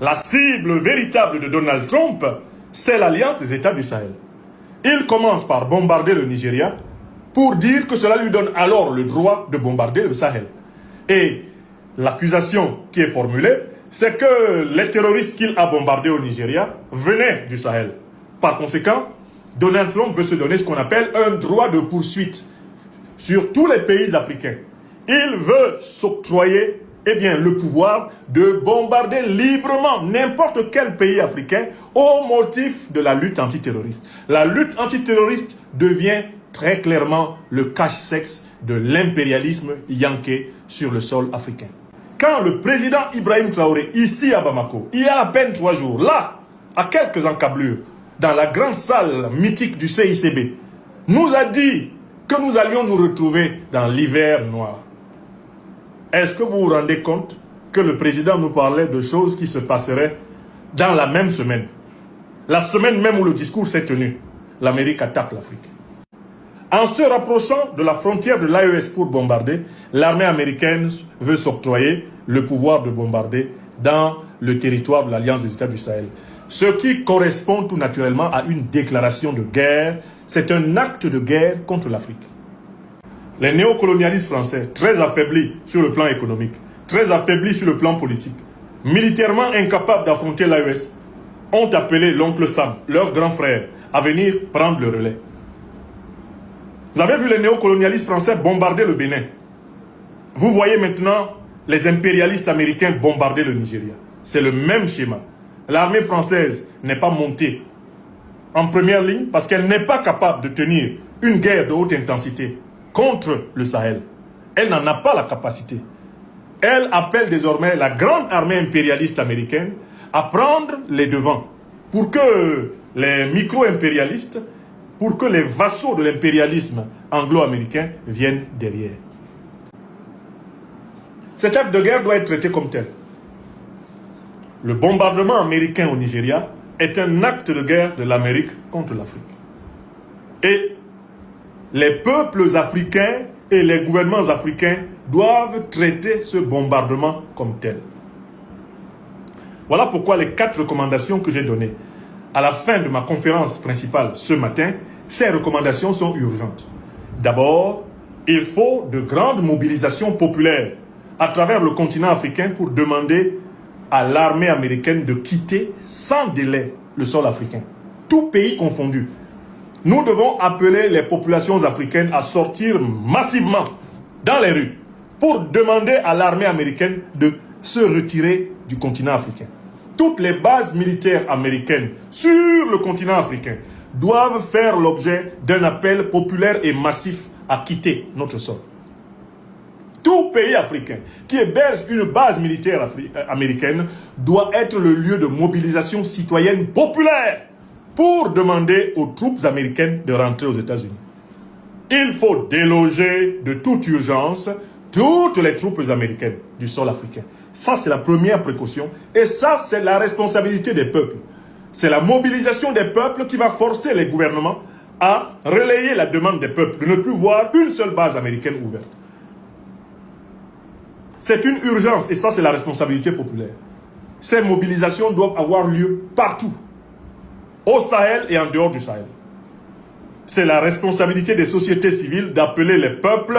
La cible véritable de Donald Trump, c'est l'Alliance des États du Sahel. Il commence par bombarder le Nigeria pour dire que cela lui donne alors le droit de bombarder le Sahel. Et l'accusation qui est formulée, c'est que les terroristes qu'il a bombardés au Nigeria venaient du Sahel. Par conséquent, Donald Trump veut se donner ce qu'on appelle un droit de poursuite sur tous les pays africains. Il veut s'octroyer le pouvoir de bombarder librement n'importe quel pays africain au motif de la lutte antiterroriste. La lutte antiterroriste devient très clairement le cache-sexe de l'impérialisme yanké sur le sol africain. Quand le président Ibrahim Traoré, ici à Bamako, il y a à peine 3 jours, là, à quelques encablures, dans la grande salle mythique du CICB, nous a dit que nous allions nous retrouver dans l'hiver noir. Est-ce que vous vous rendez compte que le président nous parlait de choses qui se passeraient dans la même semaine? La semaine même où le discours s'est tenu, l'Amérique attaque l'Afrique. En se rapprochant de la frontière de l'AES pour bombarder, l'armée américaine veut s'octroyer le pouvoir de bombarder dans le territoire de l'Alliance des États du Sahel. Ce qui correspond tout naturellement à une déclaration de guerre. C'est un acte de guerre contre l'Afrique. Les néocolonialistes français, très affaiblis sur le plan économique, très affaiblis sur le plan politique, militairement incapables d'affronter l'AES, ont appelé l'oncle Sam, leur grand frère, à venir prendre le relais. Vous avez vu les néocolonialistes français bombarder le Bénin. Vous voyez maintenant les impérialistes américains bombarder le Nigeria. C'est le même schéma. L'armée française n'est pas montée en première ligne parce qu'elle n'est pas capable de tenir une guerre de haute intensité contre le Sahel. Elle n'en a pas la capacité. Elle appelle désormais la grande armée impérialiste américaine à prendre les devants pour que les micro-impérialistes, pour que les vassaux de l'impérialisme anglo-américain viennent derrière. Cet acte de guerre doit être traité comme tel. Le bombardement américain au Nigeria est un acte de guerre de l'Amérique contre l'Afrique. Et les peuples africains et les gouvernements africains doivent traiter ce bombardement comme tel. Voilà pourquoi les 4 recommandations que j'ai données à la fin de ma conférence principale ce matin, ces recommandations sont urgentes. D'abord, il faut de grandes mobilisations populaires à travers le continent africain pour demander à l'armée américaine de quitter sans délai le sol africain. Tout pays confondu. Nous devons appeler les populations africaines à sortir massivement dans les rues pour demander à l'armée américaine de se retirer du continent africain. Toutes les bases militaires américaines sur le continent africain doivent faire l'objet d'un appel populaire et massif à quitter notre sol. Tout pays africain qui héberge une base militaire américaine doit être le lieu de mobilisation citoyenne populaire pour demander aux troupes américaines de rentrer aux États-Unis. Il faut déloger de toute urgence toutes les troupes américaines du sol africain. Ça, c'est la première précaution. Et ça, c'est la responsabilité des peuples. C'est la mobilisation des peuples qui va forcer les gouvernements à relayer la demande des peuples de ne plus voir une seule base américaine ouverte. C'est une urgence et ça, c'est la responsabilité populaire. Ces mobilisations doivent avoir lieu partout, au Sahel et en dehors du Sahel. C'est la responsabilité des sociétés civiles d'appeler les peuples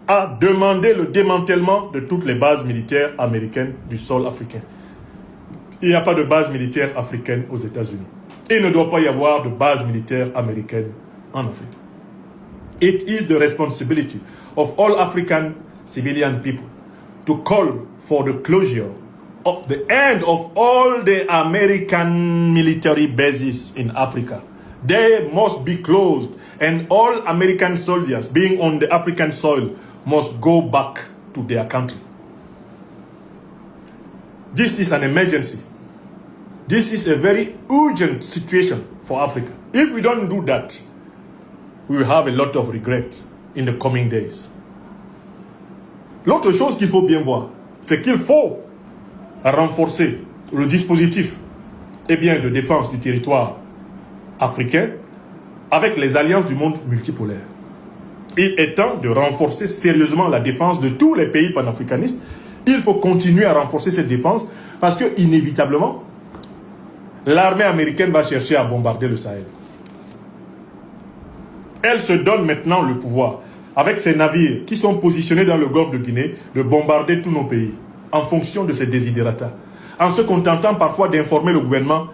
à demander le démantèlement de toutes les bases militaires américaines du sol africain. Il n'y a pas de base militaire africaine aux États-Unis. Il ne doit pas y avoir de base militaire américaine en Afrique. It is the responsibility of all African civilian people to call for the closure of the end of all the American military bases in Africa. They must be closed and all American soldiers being on the African soil must go back to their country. This is an emergency. This is a very urgent situation for Africa. If we don't do that, we will have a lot of regret in the coming days. L'autre chose qu'il faut bien voir, c'est qu'il faut renforcer le dispositif de défense du territoire africain avec les alliances du monde multipolaire. Il est temps de renforcer sérieusement la défense de tous les pays panafricanistes. Il faut continuer à renforcer cette défense parce que, inévitablement, l'armée américaine va chercher à bombarder le Sahel. Elle se donne maintenant le pouvoir, avec ses navires qui sont positionnés dans le golfe de Guinée, de bombarder tous nos pays, en fonction de ses desiderata, en se contentant parfois d'informer le gouvernement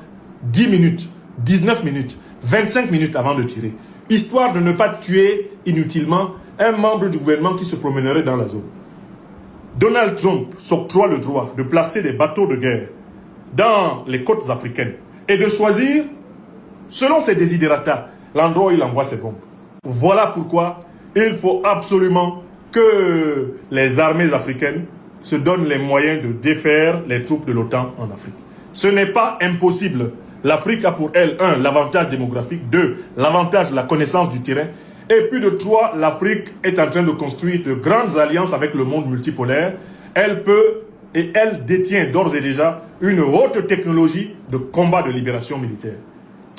10 minutes, 19 minutes, 25 minutes avant de tirer, histoire de ne pas tuer inutilement un membre du gouvernement qui se promènerait dans la zone. Donald Trump s'octroie le droit de placer des bateaux de guerre dans les côtes africaines et de choisir, selon ses desiderata, l'endroit où il envoie ses bombes. Voilà pourquoi il faut absolument que les armées africaines se donnent les moyens de défaire les troupes de l'OTAN en Afrique. Ce n'est pas impossible. L'Afrique a pour elle, 1, l'avantage démographique, 2, l'avantage de la connaissance du terrain, et puis de 3, l'Afrique est en train de construire de grandes alliances avec le monde multipolaire. Elle peut et elle détient d'ores et déjà une haute technologie de combat de libération militaire.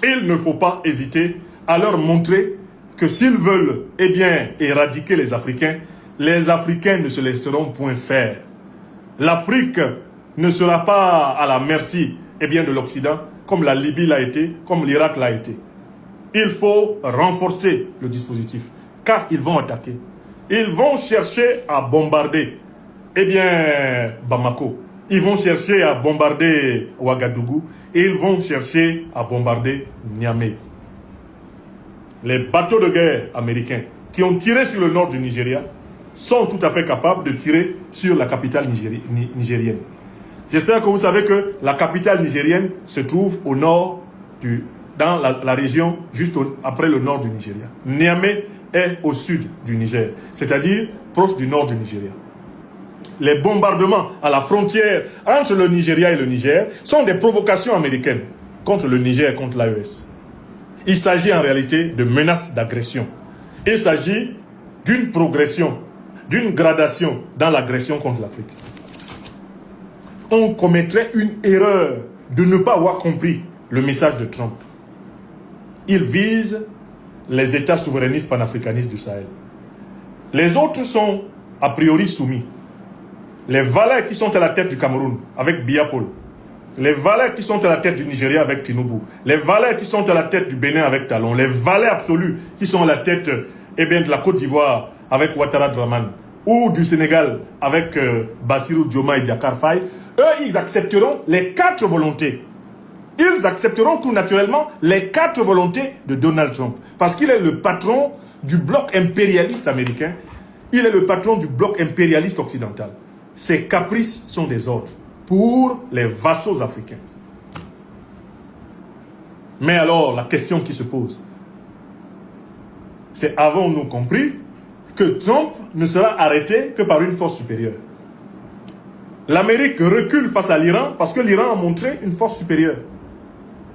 Il ne faut pas hésiter à leur montrer que s'ils veulent éradiquer les Africains ne se laisseront point faire. L'Afrique ne sera pas à la merci de l'Occident, comme la Libye l'a été, comme l'Irak l'a été. Il faut renforcer le dispositif, car ils vont attaquer. Ils vont chercher à bombarder Bamako. Ils vont chercher à bombarder Ouagadougou. Et ils vont chercher à bombarder Niamey. Les bateaux de guerre américains qui ont tiré sur le nord du Nigeria sont tout à fait capables de tirer sur la capitale nigérienne. J'espère que vous savez que la capitale nigérienne se trouve au nord, dans la région juste après le nord du Nigeria. Niamey est au sud du Niger, c'est-à-dire proche du nord du Nigeria. Les bombardements à la frontière entre le Nigeria et le Niger sont des provocations américaines contre le Niger et contre l'AES. Il s'agit en réalité de menaces d'agression. Il s'agit d'une progression, d'une gradation dans l'agression contre l'Afrique. On commettrait une erreur de ne pas avoir compris le message de Trump. Il vise les États souverainistes panafricanistes du Sahel. Les autres sont a priori soumis. Les valets qui sont à la tête du Cameroun avec Biya Paul, les valets qui sont à la tête du Nigeria avec Tinubu, les valets qui sont à la tête du Bénin avec Talon, les valets absolus qui sont à la tête de la Côte d'Ivoire avec Ouattara Draman, ou du Sénégal avec Bassirou Diomaye Diakhar Faye, eux, ils accepteront les 4 volontés. Ils accepteront tout naturellement les 4 volontés de Donald Trump. Parce qu'il est le patron du bloc impérialiste américain. Il est le patron du bloc impérialiste occidental. Ses caprices sont des ordres pour les vassaux africains. Mais alors, la question qui se pose, c'est avons-nous compris que Trump ne sera arrêté que par une force supérieure? L'Amérique recule face à l'Iran parce que l'Iran a montré une force supérieure.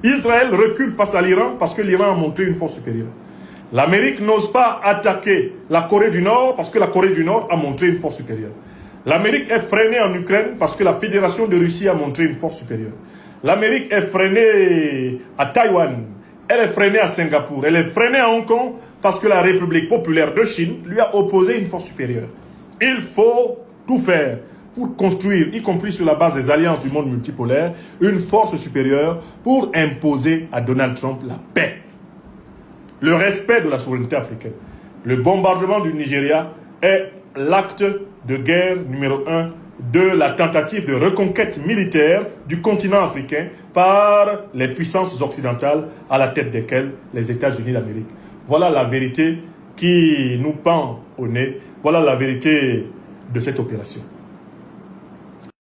Israël recule face à l'Iran parce que l'Iran a montré une force supérieure. L'Amérique n'ose pas attaquer la Corée du Nord parce que la Corée du Nord a montré une force supérieure. L'Amérique est freinée en Ukraine parce que la Fédération de Russie a montré une force supérieure. L'Amérique est freinée à Taïwan, elle est freinée à Singapour, elle est freinée à Hong Kong parce que la République populaire de Chine lui a opposé une force supérieure. Il faut tout faire pour construire, y compris sur la base des alliances du monde multipolaire, une force supérieure pour imposer à Donald Trump la paix. Le respect de la souveraineté africaine. Le bombardement du Nigeria est l'acte de guerre numéro 1 de la tentative de reconquête militaire du continent africain par les puissances occidentales à la tête desquelles les États-Unis d'Amérique. Voilà la vérité qui nous pend au nez. Voilà la vérité de cette opération.